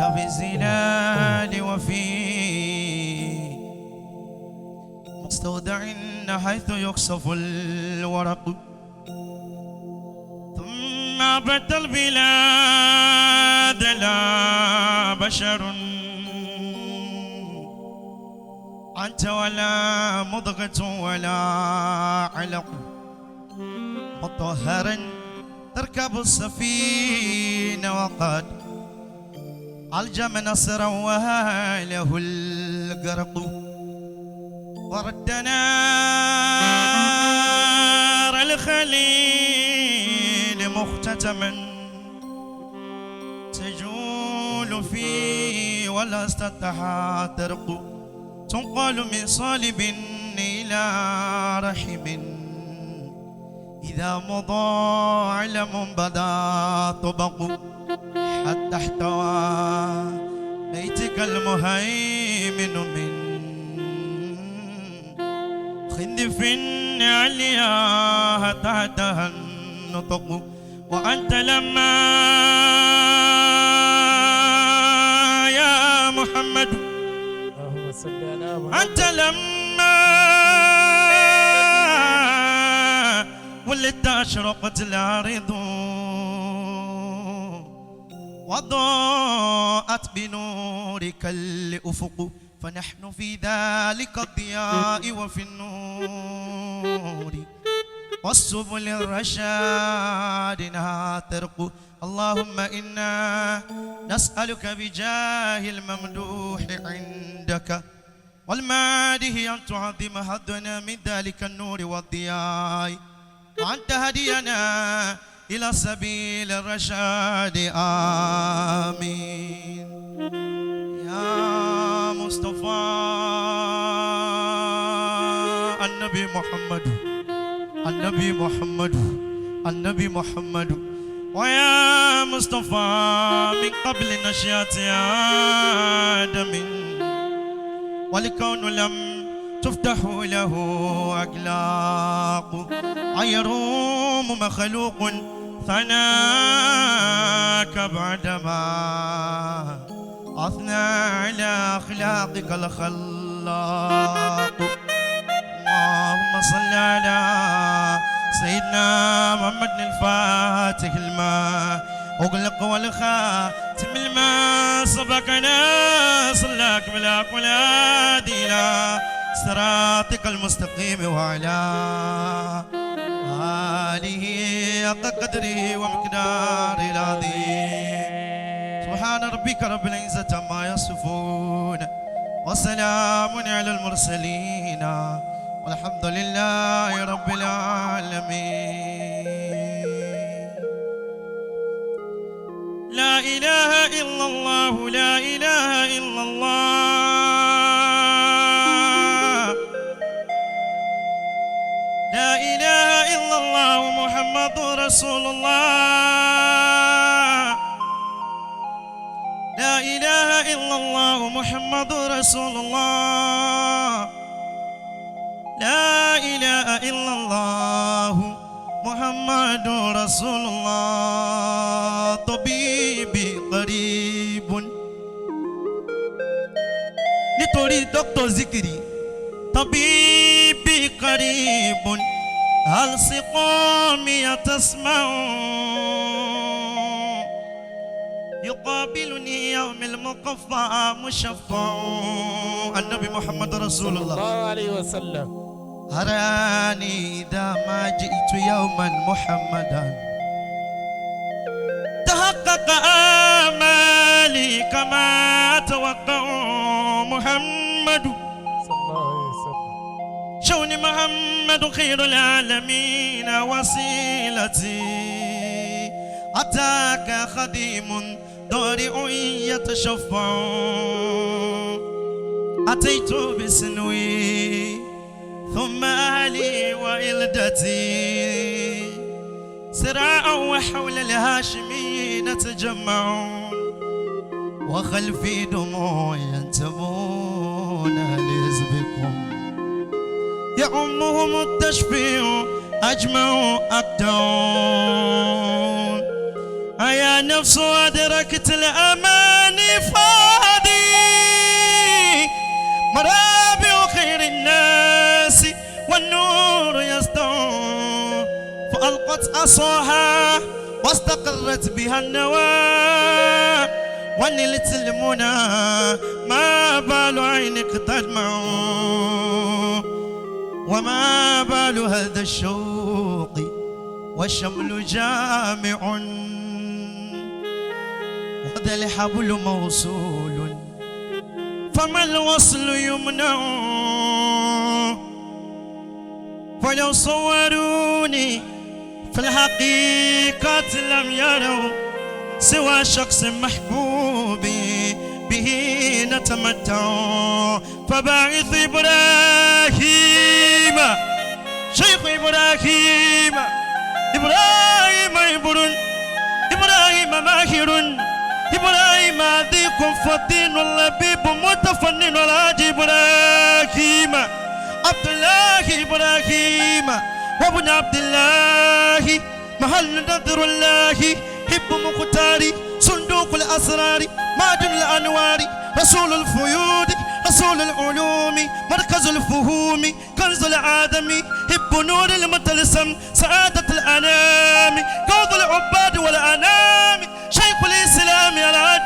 في الزلال وفي مستودع حيث يقصف الورق، ثم عبرت البلاد لا بشر أنت ولا مضغة ولا علق، مطهرا تركب السفينة وقد ألجم نصرا وهاله الغرق، ورد نار الخليل مختتما تجول فيه ولست تحترق، تنقل من صالب إلى رحم إذا مضى علم بدا طبق، حتى احتوى بيتك المهيمن من خندف علياها تحتها النطق، وأنت لما يا محمد أنت لما ولدت أشرقت الأرض وضاءت بنورك الأفق، فنحن في ذلك الضياء وفي النور والسبل الرشاد ناترق. اللهم إنا نسألك بجاه الممدوح عندك والماده أن تعظم حظنا من ذلك النور والضياء، وأن تهدينا إلى سبيل الرشاد. آمين. يا مصطفى النبي محمد النبي محمد النبي محمد، ويا مصطفى من قبل نشأة آدم والكون لم تفتح له أخلاق، أيروم مخلوق ثناك بعدما أثنى على أخلاقك الخلاق. اللهم صل على سيدنا محمد الفاتح الماء أغلق والخاتم الماء سبقنا صلاك ملاك والهادي إلى صراطك المستقيم وعلى آله حق قدره ومقداره العظيم. سبحان ربك رب العزة عما يصفون وسلام على المرسلين والحمد لله رب العالمين. لا إله إلا الله لا إله إلا الله لا إله إلا الله محمد رسول الله لا إله إلا الله محمد رسول الله لا إله إلا الله محمد رسول الله. طبيبي قريب nítorí dókítà Zikiri. طبيبي قريب هل سقامي تسمع يقابلني يوم المقفى مشفع. النبي محمد رسول الله صلى الله عليه وسلم. أراني إذا ما جئت يوما محمدا تحقق آمالي كما توقع محمد صلى الله عليه وسلم. شون محمد خير العالمين وسيلتي أتاك خديم ضارع يتشفع أتيت بسنوي ثم أهلي وإلدتي سراعا وحول الهاشمين تجمعون وخلفي دموع ينتمون لحزبكم يعمهم التشفيع أجمع أقدون. أيا نفس أدركت الأماني عصاها واستقرت بها النوى ونلت المنى ما بال عينك تدمع وما بال هذا الشوق والشمل جامع وهذا الحبل موصول فما الوصل يمنع ولو صوروني في الحقيقة لم يروا سوى شخص محبوب به نتمتع فباعث إبراهيم شيخ إبراهيم إبراهيم إبراهيم ماهر إبراهيم عديق فطين لبيب متفنن الحاج إبراهيم عبد الله إبراهيم وابن عبد الله محل نذر الله حب مختاري صندوق الأسرار معدن الأنوار رسول الفيود رسول العلوم مركز الفهوم كنز الآدم حب نور المتلسم سعادة الأنام قوض العباد والأنام شيخ الإسلام الحاج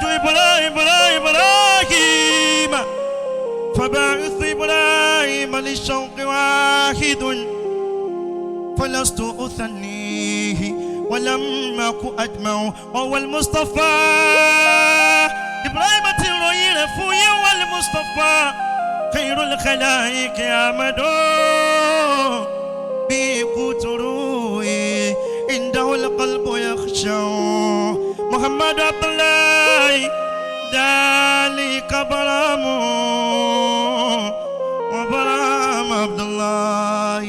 إبراهيم فباعث إبراهيم للشوق واحد فلست أثنيه ولم أكن أجمع وهو المصطفى إبراهيم تروي فوي والمصطفى خير الخلائق يا مدو بقتروي عنده القلب يخشع محمد عبد الله ذلك برام وبرام عبد الله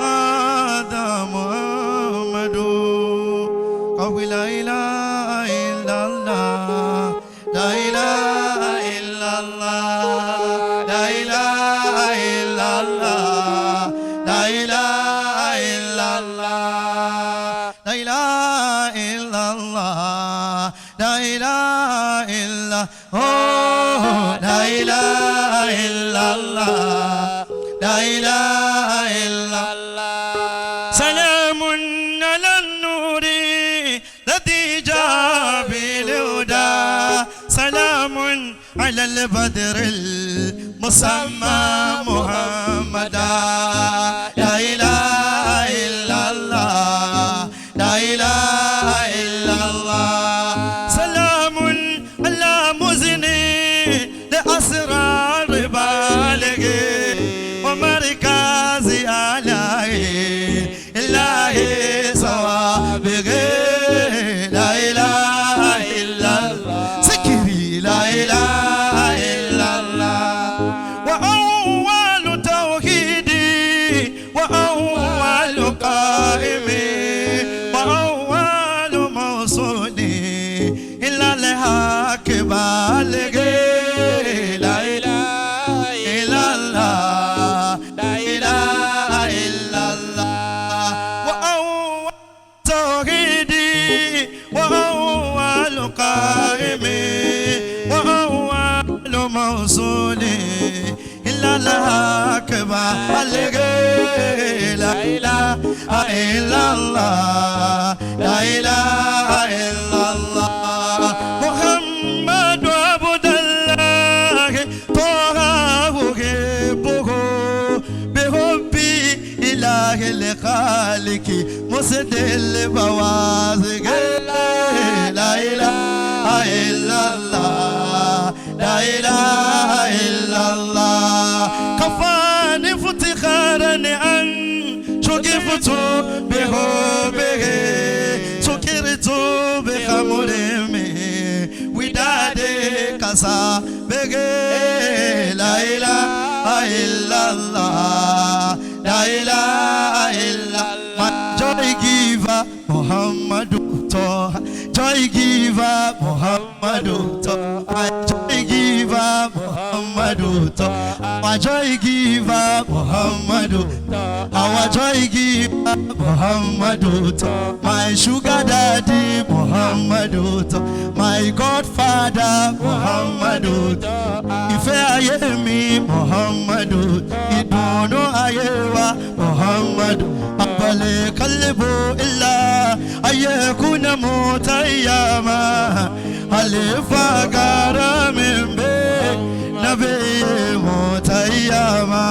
هذا محمد قول لا إله إلا الله لا إله إلا الله لا إله إلا الله لا إله إلا الله لا إله إلا الله لا إله إلا لا إله إلا الله لا إله إلا الله سلام على النور الذي جاء بالهدى سلام على البدر المسمى محمدا لا إله إلا الله لا إله إلا الله سلام على مزني لأسرار بالغي ومركز عليه إلهي صوابغ لا إله إلا الله سكري لا إله إلا الله وأول توحيدي وأول قائمي وأول موصولي إلا لحق بالغ لا إله إلا الله لا إله إلا الله وأول توحيدي وأول قائمي وأول موصولي إلا لك بالغ لا إله إلا الله لا إله إلا الله محمد عبد الله طه أحبه بحبي إله الخالق مسد البوازق لا إله إلا الله لا إله إلا الله كفاني افتخارا أن شكفت بحبه سكرت بخمرمه ودادي كسا بغي لا إله إلا الله لا إله إلا الله joy giver Muhammadu Toha joy giver Muhammadu Toha joy giver Muhammadu Toha joy giver Muhammadu our joy giver Muhammadu Toha my sugar daddy Muhammadu tó. My Godfather Muhammadu tó. Ìfẹ́ ayé mi Muhammadu. Ìdùnnú ayé wa Muhammadu. Àbálẹ̀ kálíbù ilá ayé kúnà mutayyama. Àlefa gara mi bẹ́ nàbí mutayyama.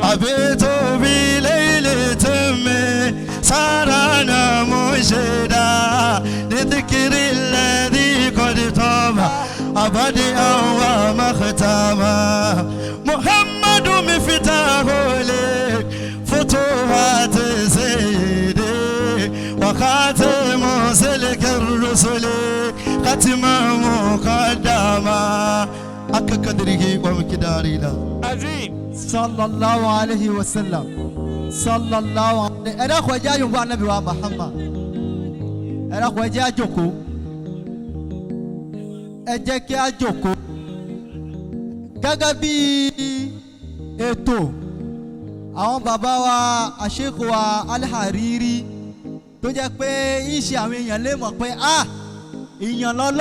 Àbẹ̀tò bí lẹ́lẹ̀ tẹ̀mẹ́ sárànà mọ̀ṣẹ̀dá. لذكر الذي قد طاب أبدأ ومختاما. محمد مفتاح لك فتوحات سيدي وخاتم سلك الرسل ختما مقدما. حق قدره ومقداره عظيم. صلى الله عليه وسلم. صلى الله عليه. أنا خواجا يوم النبي محمد. ẹ dákun ẹ jẹ́ á jókòó, ẹ jẹ́ kí á jókòó gẹ́gẹ́ bí ètò àwọn bàbá wa àṣekò wa Al-Hariri tó jẹ́ pé ń ṣe àwọn èèyàn lè mọ̀ pé ìyàn lọ́lọ́.